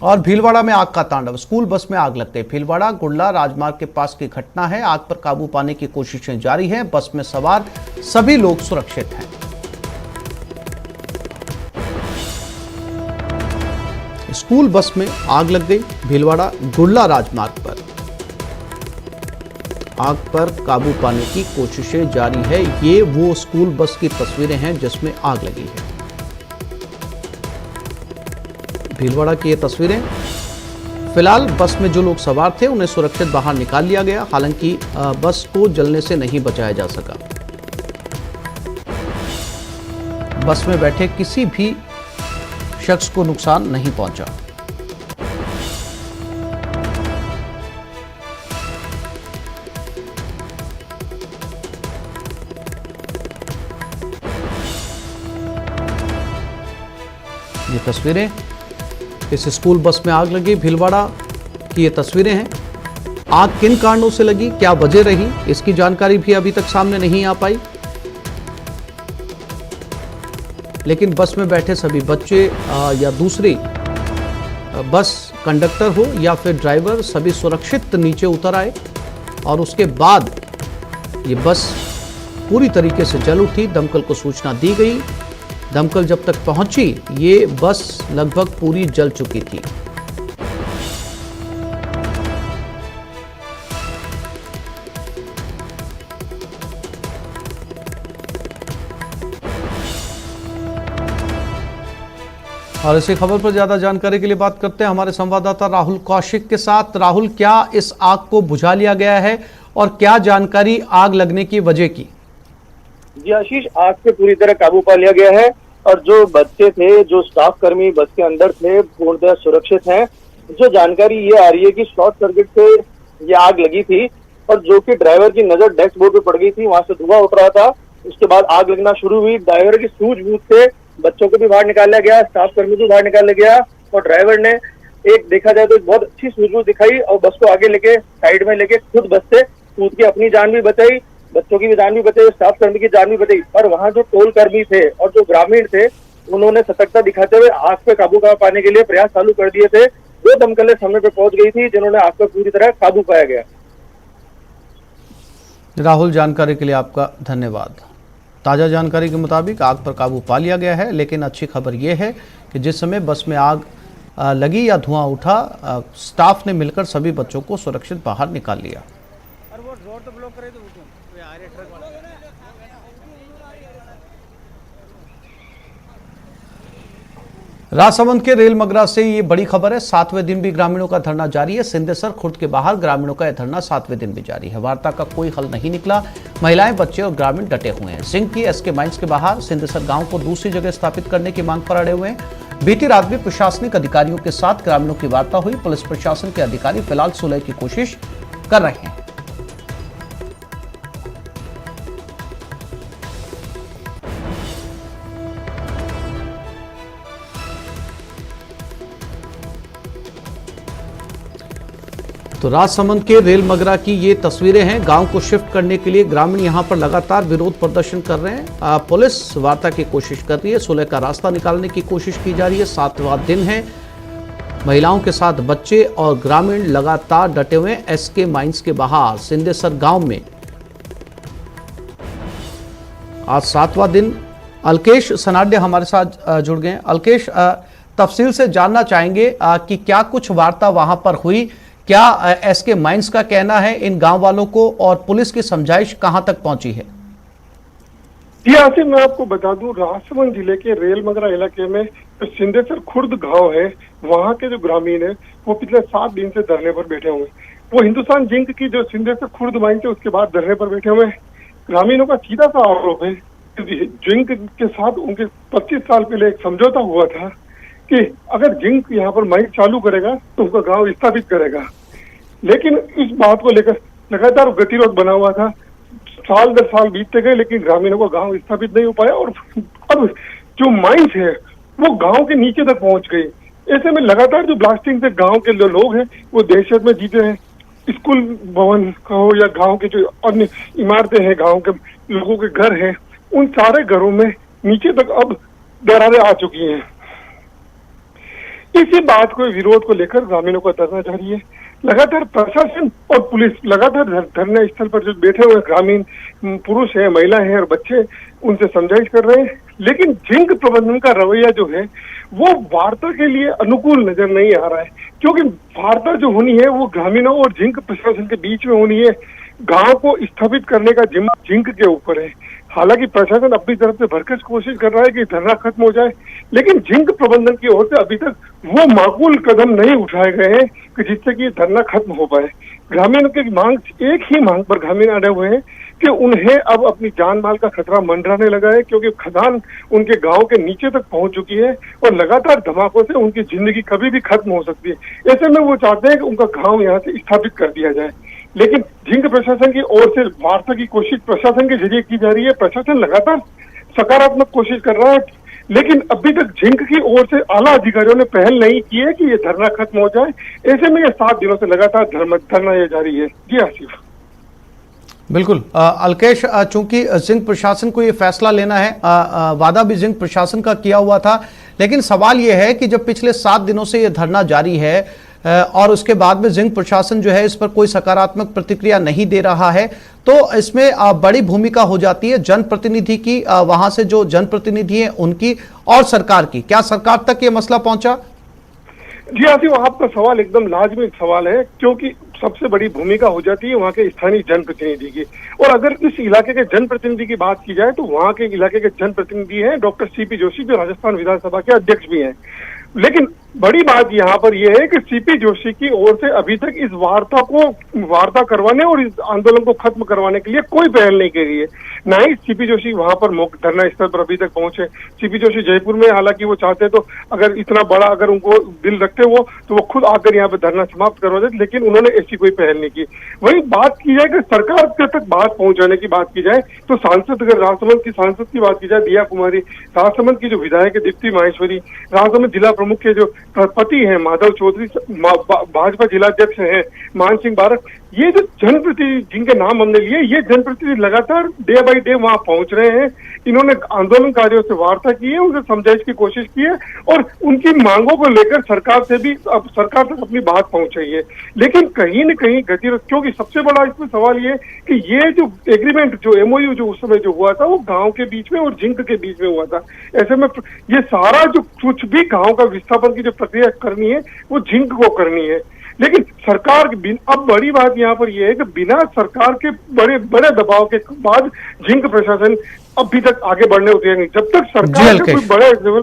और भीलवाड़ा में आग का तांडव, स्कूल बस में आग लग गई। भीलवाड़ा गुड़ला राजमार्ग के पास की घटना है। आग पर काबू पाने की कोशिशें जारी हैं। बस में सवार सभी लोग सुरक्षित हैं। स्कूल बस में आग लग गई। भीलवाड़ा गुड़ला राजमार्ग पर आग पर काबू पाने की कोशिशें जारी है। ये वो स्कूल बस की तस्वीरें हैं जिसमें आग लगी है। भीलवाड़ा की ये तस्वीरें। फिलहाल बस में जो लोग सवार थे उन्हें सुरक्षित बाहर निकाल लिया गया। हालांकि बस को जलने से नहीं बचाया जा सका। बस में बैठे किसी भी शख्स को नुकसान नहीं पहुंचा। ये तस्वीरें इस स्कूल बस में आग लगी। भीलवाड़ा की ये तस्वीरें हैं। आग किन कारणों से लगी, क्या वजह रही, इसकी जानकारी भी अभी तक सामने नहीं आ पाई। लेकिन बस में बैठे सभी बच्चे या दूसरी बस कंडक्टर हो या फिर ड्राइवर, सभी सुरक्षित नीचे उतर आए। और उसके बाद ये बस पूरी तरीके से जल उठी। दमकल को सूचना दी गई। दमकल जब तक पहुंची ये बस लगभग पूरी जल चुकी थी। और इसी खबर पर ज्यादा जानकारी के लिए बात करते हैं हमारे संवाददाता राहुल कौशिक के साथ। राहुल, क्या इस आग को बुझा लिया गया है और क्या जानकारी आग लगने की वजह की? जी आशीष, आग पे पूरी तरह काबू पा लिया गया है और जो बच्चे थे, जो स्टाफ कर्मी बस के अंदर थे, पूर्णतः सुरक्षित हैं। जो जानकारी ये आ रही है कि शॉर्ट सर्किट से ये आग लगी थी और जो कि ड्राइवर की नजर डैशबोर्ड पे पड़ गई थी, वहां से धुआं उठ रहा था। उसके बाद आग लगना शुरू हुई। ड्राइवर की सूझबूझ से बच्चों को भी बाहर निकाला गया, स्टाफ कर्मी को बाहर निकाला गया और ड्राइवर ने एक देखा जाए तो बहुत अच्छी सूझबूझ दिखाई और बस को आगे लेके साइड में लेके खुद बस से कूद के अपनी जान भी बचाई, बच्चों की भी जान भी बचाई, स्टाफ कर्मी की जान भी बचाई। पर वहां जो टोल कर्मी थे और जो ग्रामीण थे, उन्होंने सतर्कता दिखाते हुए आग पे काबू पाने के लिए प्रयास चालू कर दिए थे। दो दमकलें समय पे पहुंच गई थी जिन्होंने आग पर पूरी तरह काबू पाया गया। राहुल, जानकारी के लिए आपका धन्यवाद। ताज़ा जानकारी के मुताबिक आग पर काबू पा लिया गया है। लेकिन अच्छी खबर यह है कि जिस समय बस में आग लगी या धुआं उठा, स्टाफ ने मिलकर सभी बच्चों को सुरक्षित बाहर निकाल लिया। राजसमंद के रेल मगरा से ये बड़ी खबर है। 7वें दिन भी ग्रामीणों का धरना जारी है। सिंदेसर खुर्द के बाहर ग्रामीणों का यह धरना 7वें दिन भी जारी है। वार्ता का कोई हल नहीं निकला। महिलाएं, बच्चे और ग्रामीण डटे हुए हैं। सिंह की एसके माइंस के बाहर सिंदेसर गांव को दूसरी जगह स्थापित करने की मांग पर अड़े हुए हैं। बीती रात भी प्रशासनिक अधिकारियों के साथ ग्रामीणों की वार्ता हुई। पुलिस प्रशासन के अधिकारी फिलहाल सुलह की कोशिश कर रहे हैं। तो राजसमंद के रेल मगरा की ये तस्वीरें हैं। गांव को शिफ्ट करने के लिए ग्रामीण यहां पर लगातार विरोध प्रदर्शन कर रहे हैं। पुलिस वार्ता की कोशिश कर रही है, सुलह का रास्ता निकालने की कोशिश की जा रही है। 7वां दिन है। महिलाओं के साथ बच्चे और ग्रामीण लगातार डटे हुए हैं। एसके माइंस के बाहर सिंदेसर गांव में आज 7वां दिन। अलकेश सनाड्य हमारे साथ जुड़ गए हैं। अलकेश, तफसील से जानना चाहेंगे कि क्या कुछ वार्ता वहां पर हुई, क्या एसके माइंस का कहना है इन गांव वालों को और पुलिस की समझाइश कहां तक पहुंची है? जी आसिफ, मैं आपको बता दूं, राजसमंद जिले के रेल मगरा इलाके में जो सिंदेसर खुर्द गांव है, वहां के जो ग्रामीण है वो पिछले 7 दिन से धरने पर बैठे हुए हैं। वो हिंदुस्तान जिंक की जो सिंदेसर खुर्द माइंस है उसके बाद धरने पर बैठे हुए हैं। ग्रामीणों का सीधा सा आरोप है कि जिंक के साथ उनके 25 साल पहले एक समझौता हुआ था कि अगर जिंक यहाँ पर माइंस चालू करेगा तो उनका गाँव स्थापित करेगा। लेकिन इस बात को लेकर लगातार गतिरोध बना हुआ था। साल दर साल बीतते गए लेकिन ग्रामीणों का गांव स्थापित नहीं हो पाया और अब जो माइंस है वो गांव के नीचे तक पहुंच गई। ऐसे में लगातार जो ब्लास्टिंग से गांव के जो लोग हैं वो दहशत में जीते हैं। स्कूल भवन कहो या गांव के जो अन्य इमारतें हैं, गांव के लोगों के घर हैं, उन सारे घरों में नीचे तक अब दरारें आ चुकी हैं। इसी बात को विरोध को लेकर ग्रामीणों का धरना जारी है। लगातार प्रशासन और पुलिस लगातार धरना स्थल पर जो बैठे हुए ग्रामीण पुरुष है, महिला है और बच्चे, उनसे समझाइश कर रहे हैं, लेकिन जिंक प्रबंधन का रवैया जो है वो वार्ता के लिए अनुकूल नजर नहीं आ रहा है, क्योंकि वार्ता जो होनी है वो ग्रामीणों और जिंक प्रशासन के बीच में होनी है। गांव को स्थापित करने का जिम्मा जिंक के ऊपर है। हालांकि प्रशासन अपनी तरफ से भरकस कोशिश कर रहा है कि धरना खत्म हो जाए, लेकिन जिंक प्रबंधन की ओर से अभी तक वो माकूल कदम नहीं उठाए गए हैं कि जिससे कि धरना खत्म हो पाए। ग्रामीणों की मांग, एक ही मांग पर ग्रामीण अड़े हुए हैं कि उन्हें अब अपनी जान माल का खतरा मंडराने लगा है, क्योंकि खदान उनके गांव के नीचे तक पहुंच चुकी है और लगातार धमाकों से उनकी जिंदगी कभी भी खत्म हो सकती है। ऐसे में वो चाहते हैं कि उनका गांव यहाँ से स्थापित कर दिया जाए, लेकिन जिंक प्रशासन की ओर से वार्ता की कोशिश प्रशासन के जरिए की जा रही है। प्रशासन लगातार सकारात्मक कोशिश कर रहा है, लेकिन अभी तक जिंक की ओर से आला अधिकारियों ने पहल नहीं की है कि ये धरना खत्म हो जाए। ऐसे में ये 7 दिनों से लगातार धरना ये जारी है। जी आसिफ। बिल्कुल अलकेश, चूंकि जिंक प्रशासन को ये फैसला लेना है, वादा भी जिंक प्रशासन का किया हुआ था, लेकिन सवाल ये है कि जब पिछले 7 दिनों से ये धरना जारी है और उसके बाद में जिंक प्रशासन जो है इस पर कोई सकारात्मक प्रतिक्रिया नहीं दे रहा है, तो इसमें बड़ी भूमिका हो जाती है जनप्रतिनिधि की, वहां से जो जनप्रतिनिधि हैं उनकी और सरकार की। क्या सरकार तक ये मसला पहुंचा? जी आसिफ, आपका सवाल एकदम लाजमी सवाल है, क्योंकि सबसे बड़ी भूमिका हो जाती है वहाँ के स्थानीय जनप्रतिनिधि की। और अगर इस इलाके के जनप्रतिनिधि की बात की जाए तो वहाँ के इलाके के जनप्रतिनिधि हैं डॉक्टर सीपी जोशी, जो राजस्थान विधानसभा के अध्यक्ष भी हैं। लेकिन बड़ी बात यहाँ पर यह है कि सीपी जोशी की ओर से अभी तक इस वार्ता करवाने और इस आंदोलन को खत्म करवाने के लिए कोई पहल नहीं करी है। ना ही सीपी जोशी वहां पर धरना स्थल पर अभी तक पहुंचे। सीपी जोशी जयपुर में, हालांकि वो चाहते तो अगर इतना बड़ा अगर उनको दिल रखते वो तो वो खुद आकर यहाँ पे धरना समाप्त करवा देते, लेकिन उन्होंने ऐसी कोई पहल नहीं की। वही बात की जाए कि सरकार के तक बात पहुंचाने की बात की जाए तो सांसद, अगर राजसमंद की सांसद की बात की जाए, दिया कुमारी, राजसमंद की जो विधायक है दीप्ति माहेश्वरी, राजसमंद जिला प्रमुख के जो पति हैं माधव चौधरी, भाजपा जिलाध्यक्ष हैं मान सिंह बारक, ये जो जनप्रतिनिधि जिनके नाम हमने लिए, ये जनप्रतिनिधि लगातार डे बाई डे वहां पहुंच रहे हैं। इन्होंने आंदोलनकारियों से वार्ता की है, उनसे समझाइश की कोशिश की है और उनकी मांगों को लेकर सरकार से भी अब सरकार तक अपनी बात पहुंचाई है। लेकिन कहीं न कहीं गति, क्योंकि सबसे बड़ा इसमें सवाल ये कि ये जो एग्रीमेंट, जो एमओयू जो उस समय जो हुआ था, वो गांव के बीच में और जिंक के बीच में हुआ था। ऐसे में ये सारा जो कुछ भी गांव का विस्थापन की जो प्रक्रिया करनी है वो जिंक को करनी है। लेकिन सरकार अब बड़ी बात यहाँ पर यह है कि बिना सरकार के बड़े बड़े दबाव के बाद जिंक प्रशासन अभी तक आगे बढ़ने उतरे नहीं। जब तक सरकार के कोई बड़े लेवल